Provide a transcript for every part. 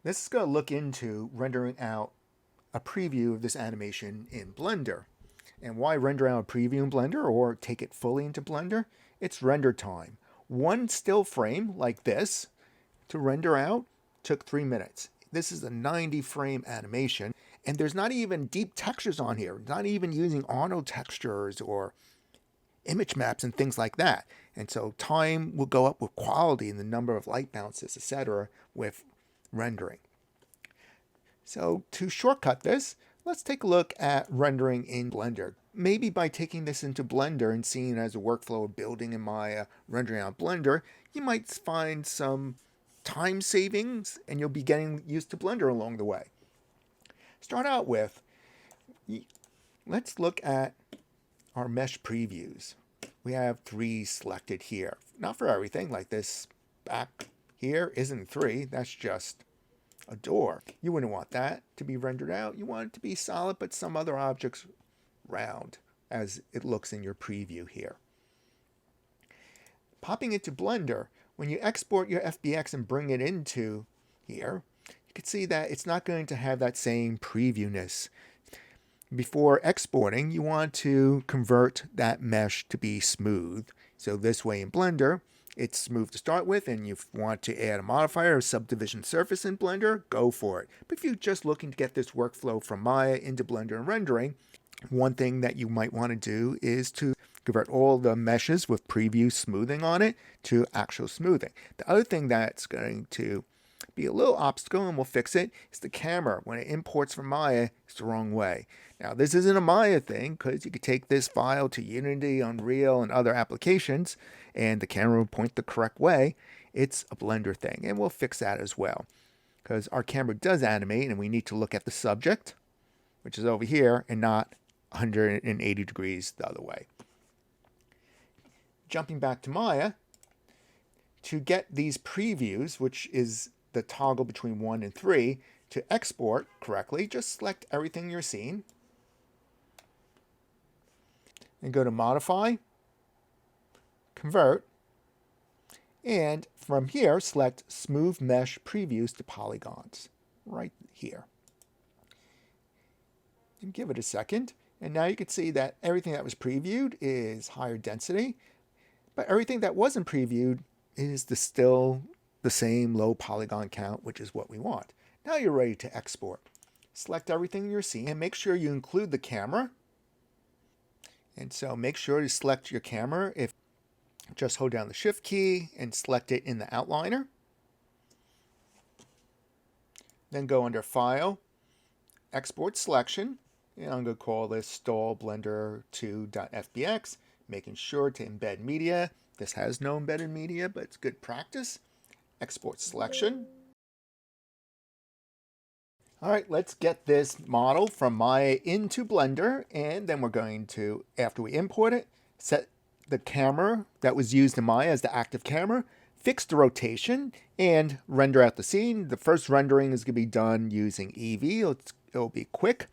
This is going to look into rendering out a preview of this animation in Blender. And why render out a preview in Blender or take it fully into Blender? It's render time. One still frame like this to render out took 3 minutes. This is a 90 frame animation, and there's not even deep textures on here, not even using Arnold textures or image maps and things like that. And so time will go up with quality and the number of light bounces, etc., with rendering. So to shortcut this, let's take a look at rendering in Blender. Maybe by taking this into Blender and seeing it as a workflow of building in Maya, rendering out Blender, you might find some time savings and you'll be getting used to Blender along the way. Start out with, let's look at our mesh previews. We have 3 selected here. Not for everything, like this back here isn't 3, that's just a door. You wouldn't want that to be rendered out. You want it to be solid, but some other objects round as it looks in your preview here. Popping into Blender, when you export your FBX and bring it into here, you can see that it's not going to have that same previewness. Before exporting, you want to convert that mesh to be smooth. So this way in Blender, it's smooth to start with, and you want to add a modifier or subdivision surface in Blender, go for it. But if you're just looking to get this workflow from Maya into Blender and rendering, one thing that you might want to do is to convert all the meshes with preview smoothing on it to actual smoothing. The other thing that's going to be a little obstacle, and we'll fix it, is the camera. When it imports from Maya, it's the wrong way. Now, this isn't a Maya thing, because you could take this file to Unity, Unreal, and other applications, and the camera will point the correct way. It's a Blender thing, and we'll fix that as well, because our camera does animate, and we need to look at the subject, which is over here, and not 180 degrees the other way. Jumping back to Maya, to get these previews, which is the toggle between 1 and 3, to export correctly, just select everything you're seeing and go to Modify, Convert, and from here select Smooth Mesh Previews to Polygons right here. And give it a second, and now you can see that everything that was previewed is higher density, but everything that wasn't previewed is still the same low polygon count, which is what we want. Now you're ready to export. Select everything you're seeing and make sure you include the camera. And so make sure to select your camera. If just hold down the Shift key and select it in the outliner. Then go under File, Export Selection, and I'm going to call this Stall Blender 2.fbx, making sure to embed media. This has no embedded media, but it's good practice. Export selection. All right, let's get this model from Maya into Blender, and then we're going to, after we import it, set the camera that was used in Maya as the active camera, fix the rotation, and render out the scene. The first rendering is going to be done using Eevee. It'll be quick,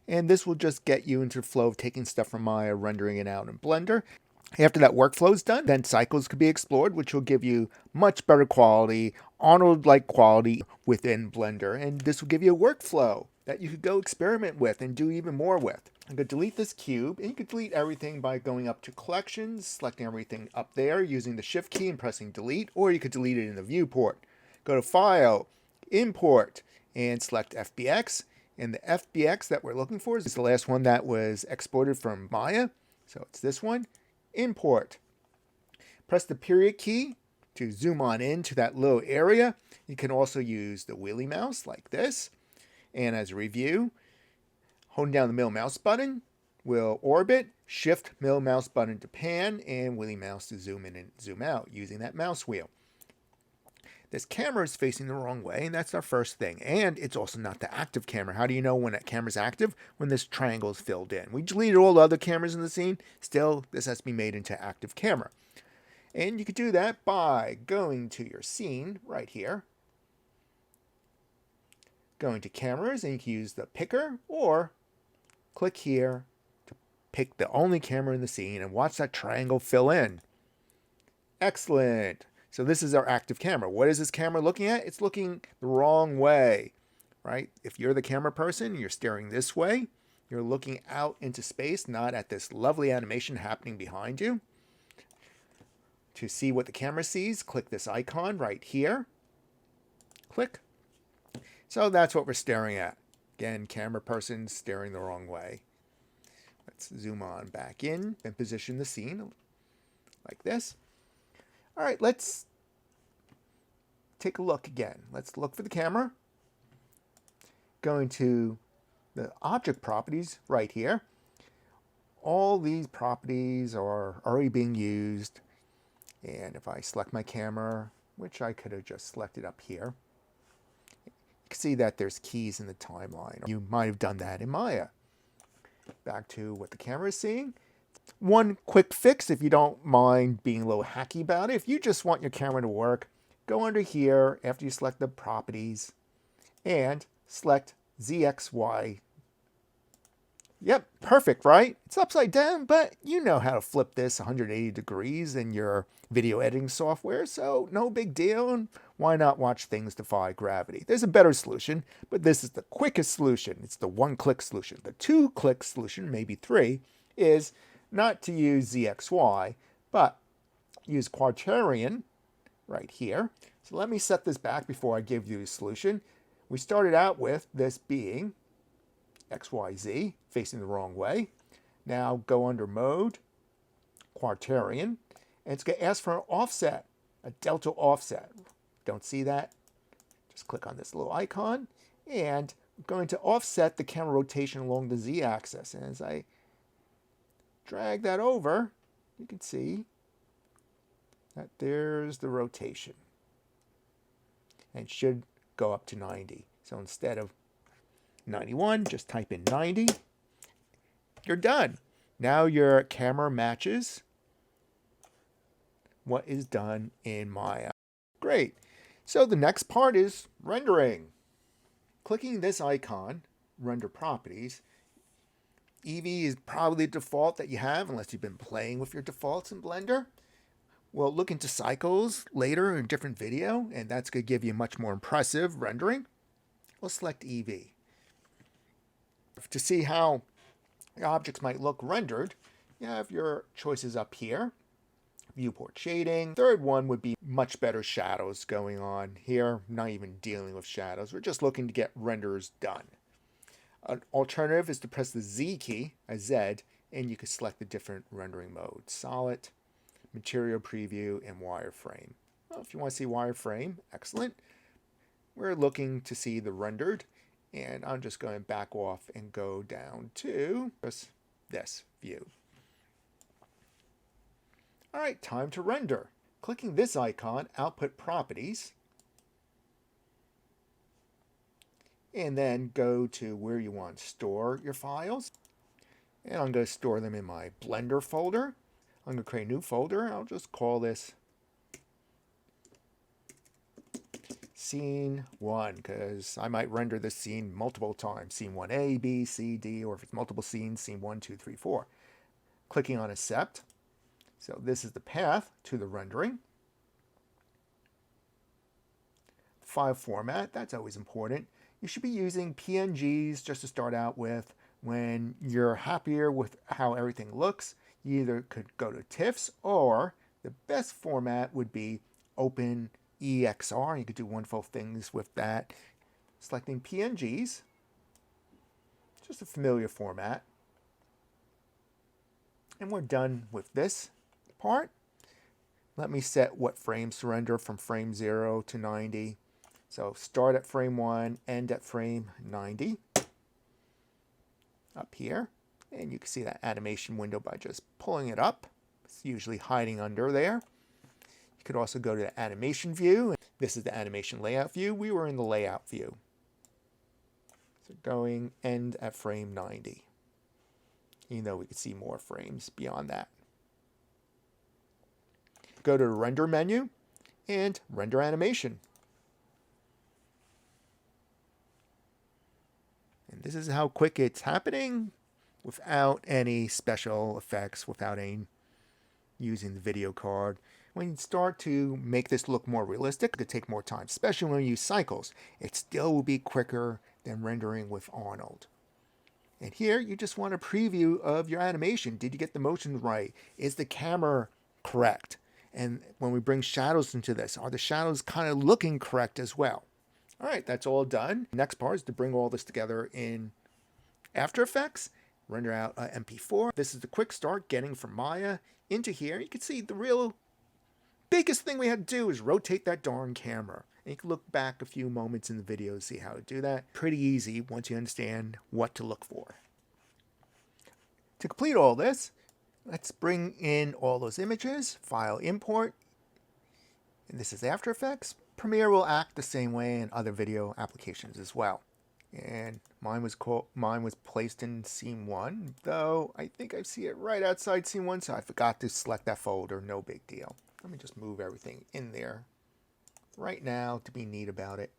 and this will just get you into the flow of taking stuff from Maya, rendering it out in Blender. After that workflow is done, then cycles could be explored, which will give you much better quality, Arnold-like quality within Blender. And this will give you a workflow that you could go experiment with and do even more with. I'm going to delete this cube, and you could delete everything by going up to Collections, selecting everything up there using the Shift key and pressing Delete, or you could delete it in the viewport. Go to File, Import, and select FBX. And the FBX that we're looking for is the last one that was exported from Maya. So it's this one. Import. Press the period key to zoom on into that little area. You can also use the wheelie mouse like this. And as a review, holding down the middle mouse button will orbit, shift middle mouse button to pan, and wheelie mouse to zoom in and zoom out using that mouse wheel. This camera is facing the wrong way, and that's our first thing. And it's also not the active camera. How do you know when that camera's active? When this triangle is filled in. We deleted all the other cameras in the scene. Still, this has to be made into active camera. And you could do that by going to your scene right here. Going to cameras, and you can use the picker, or click here to pick the only camera in the scene and watch that triangle fill in. Excellent. So this is our active camera. What is this camera looking at? It's looking the wrong way, right? If you're the camera person, you're staring this way. You're looking out into space, not at this lovely animation happening behind you. To see what the camera sees, click this icon right here. Click. So that's what we're staring at. Again, camera person staring the wrong way. Let's zoom on back in and position the scene like this. All right, let's take a look again. Let's look for the camera. Going to the object properties right here. All these properties are already being used. And if I select my camera, which I could have just selected up here, you can see that there's keys in the timeline. You might have done that in Maya. Back to what the camera is seeing. One quick fix, if you don't mind being a little hacky about it, if you just want your camera to work, go under here after you select the properties and select ZXY. Yep, perfect, right? It's upside down, but you know how to flip this 180 degrees in your video editing software, so no big deal, and why not watch things defy gravity? There's a better solution, but this is the quickest solution. It's the one-click solution. The two-click solution, maybe three, is not to use ZXY, but use Quaternion right here. So let me set this back before I give you the solution. We started out with this being XYZ, facing the wrong way. Now go under Mode, Quaternion, and it's going to ask for an offset, a delta offset. Don't see that? Just click on this little icon, and I'm going to offset the camera rotation along the Z-axis. And as I drag that over, you can see that there's the rotation. And it should go up to 90. So instead of 91, just type in 90. You're done. Now your camera matches what is done in Maya. Great. So the next part is rendering. Clicking this icon, Render Properties, Eevee is probably the default that you have unless you've been playing with your defaults in Blender. We'll look into cycles later in a different video, and that's going to give you much more impressive rendering. We'll select Eevee. To see how the objects might look rendered, you have your choices up here. Viewport shading. Third one would be much better shadows going on here. Not even dealing with shadows. We're just looking to get renders done. An alternative is to press the Z key, a Z, and you can select the different rendering modes. Solid, Material Preview, and Wireframe. Well, if you want to see Wireframe, excellent. We're looking to see the rendered, and I'm just going to back off and go down to this view. All right, time to render. Clicking this icon, Output Properties, and then go to where you want to store your files. And I'm going to store them in my Blender folder. I'm going to create a new folder. I'll just call this Scene 1, because I might render this scene multiple times. Scene 1A, B, C, D, or if it's multiple scenes, Scene 1, 2, 3, 4. Clicking on Accept. So this is the path to the rendering. File format, that's always important. You should be using PNGs just to start out with. When you're happier with how everything looks, you either could go to TIFFs, or the best format would be OpenEXR. You could do wonderful things with that. Selecting PNGs, just a familiar format. And we're done with this part. Let me set what frames to render from frame 0 to 90. So start at frame 1, end at frame 90. Up here. And you can see that animation window by just pulling it up. It's usually hiding under there. You could also go to the animation view. This is the animation layout view. We were in the layout view. So going end at frame 90. Even though we could see more frames beyond that. Go to the render menu and render animation. And this is how quick it's happening without any special effects, without any using the video card. When you start to make this look more realistic, it could take more time, especially when you use cycles. It still will be quicker than rendering with Arnold. And here, you just want a preview of your animation. Did you get the motion right? Is the camera correct? And when we bring shadows into this, are the shadows kind of looking correct as well? All right, that's all done. Next part is to bring all this together in After Effects, render out MP4. This is the quick start getting from Maya into here. You can see the real biggest thing we had to do is rotate that darn camera. And you can look back a few moments in the video to see how to do that. Pretty easy once you understand what to look for. To complete all this, let's bring in all those images, file import, and this is After Effects. Premiere will act the same way in other video applications as well. And mine was placed in scene 1, though I think I see it right outside scene 1, so I forgot to select that folder. No big deal. Let me just move everything in there right now to be neat about it.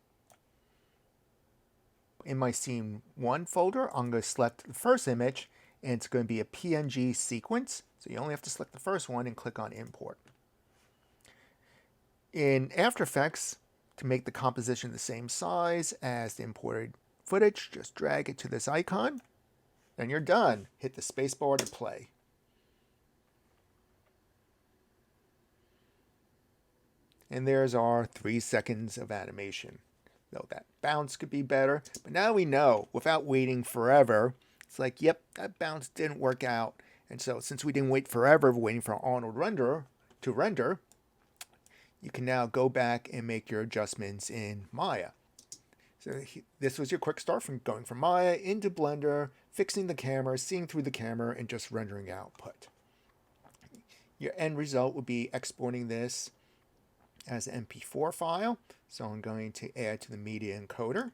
In my scene 1 folder, I'm going to select the first image, and it's going to be a PNG sequence. So you only have to select the first one and click on import. In After Effects, to make the composition the same size as the imported footage, just drag it to this icon. Then you're done. Hit the spacebar to play. And there's our 3 seconds of animation. Though that bounce could be better. But now we know, without waiting forever, it's like, yep, that bounce didn't work out. And so since we didn't wait forever waiting for Arnold to render, you can now go back and make your adjustments in Maya. So this was your quick start from going from Maya into Blender, fixing the camera, seeing through the camera, and just rendering output. Your end result would be exporting this as an MP4 file. So I'm going to add to the media encoder.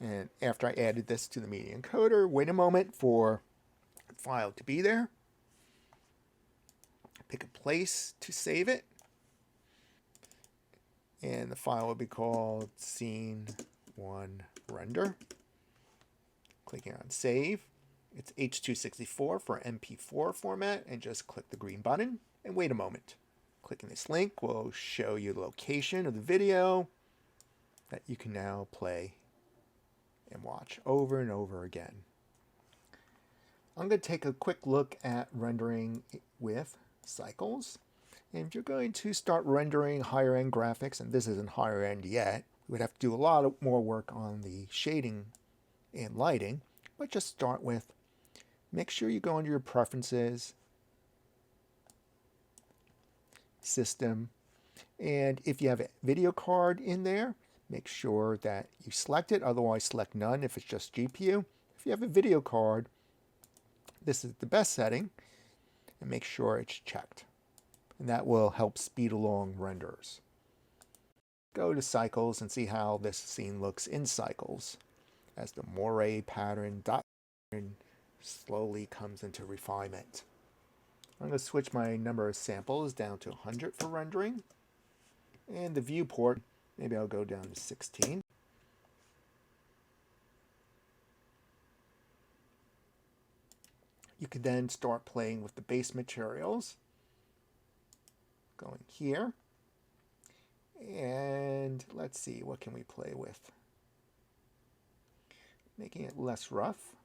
And after I added this to the media encoder, wait a moment for the file to be there. Pick a place to save it. And the file will be called Scene 1 Render. Clicking on Save. It's H.264 for MP4 format, and just click the green button and wait a moment. Clicking this link will show you the location of the video that you can now play and watch over and over again. I'm going to take a quick look at rendering with cycles. And if you're going to start rendering higher end graphics, and this isn't higher end yet, we would have to do a lot more work on the shading and lighting, but just start with, make sure you go under your preferences, system, and if you have a video card in there, make sure that you select it, otherwise select none if it's just GPU. If you have a video card, this is the best setting, and make sure it's checked. And that will help speed along renders. Go to cycles and see how this scene looks in cycles as the moire pattern dot slowly comes into refinement. I'm going to switch my number of samples down to 100 for rendering, and the viewport, maybe I'll go down to 16. You can then start playing with the base materials. Going here, and let's see, what can we play with? Making it less rough.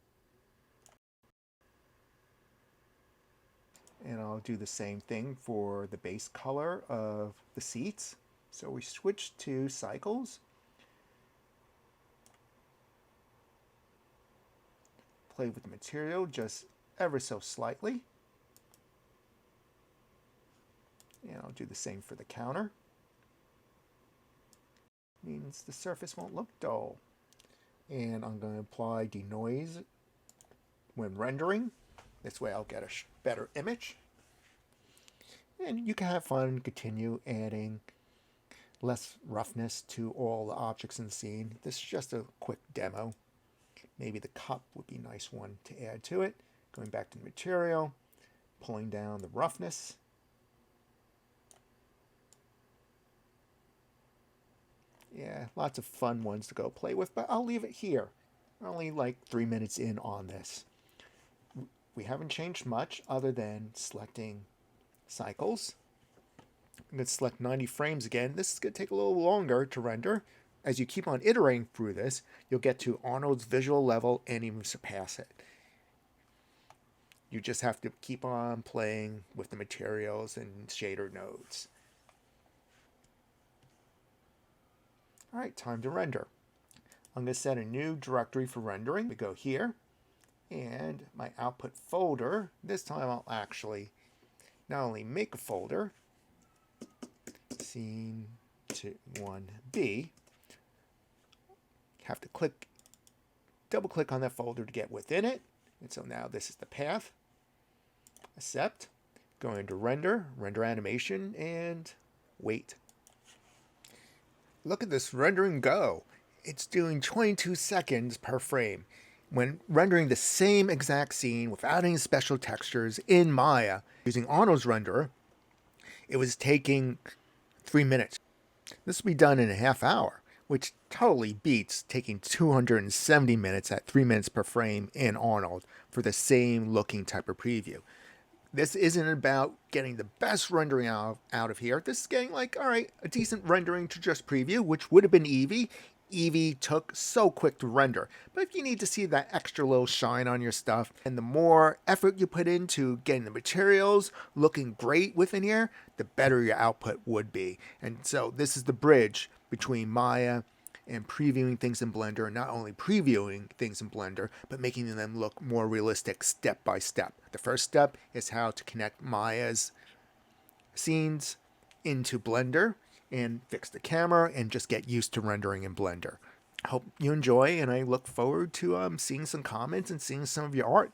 And I'll do the same thing for the base color of the seats. So we switch to cycles. Play with the material just ever so slightly. And I'll do the same for the counter. Means the surface won't look dull. And I'm going to apply denoise when rendering. This way I'll get a better image. And you can have fun, continue adding less roughness to all the objects in the scene. This is just a quick demo. Maybe the cup would be a nice one to add to it. Going back to the material, pulling down the roughness. Yeah, lots of fun ones to go play with, but I'll leave it here. We're only like 3 minutes in on this. We haven't changed much other than selecting cycles. I'm going to select 90 frames again. This is going to take a little longer to render. As you keep on iterating through this, you'll get to Arnold's visual level and even surpass it. You just have to keep on playing with the materials and shader nodes. All right, time to render. I'm going to set a new directory for rendering. We go here, and my output folder, this time I'll actually not only make a folder, scene 1B, have to double click on that folder to get within it. And so now this is the path. Accept, go into render animation, and wait. Look at this rendering go. It's doing 22 seconds per frame. When rendering the same exact scene without any special textures in Maya using Arnold's renderer, it was taking 3 minutes. This will be done in a half hour, which totally beats taking 270 minutes at 3 minutes per frame in Arnold for the same looking type of preview. This isn't about getting the best rendering out of here. This is getting like, all right, a decent rendering to just preview, which would have been Eevee. Eevee took so quick to render. But if you need to see that extra little shine on your stuff, and the more effort you put into getting the materials looking great within here, the better your output would be. And so this is the bridge between Maya and previewing things in Blender, not only previewing things in Blender, but making them look more realistic step by step. The first step is how to connect Maya's scenes into Blender and fix the camera and just get used to rendering in Blender. I hope you enjoy, and I look forward to seeing some comments and seeing some of your art.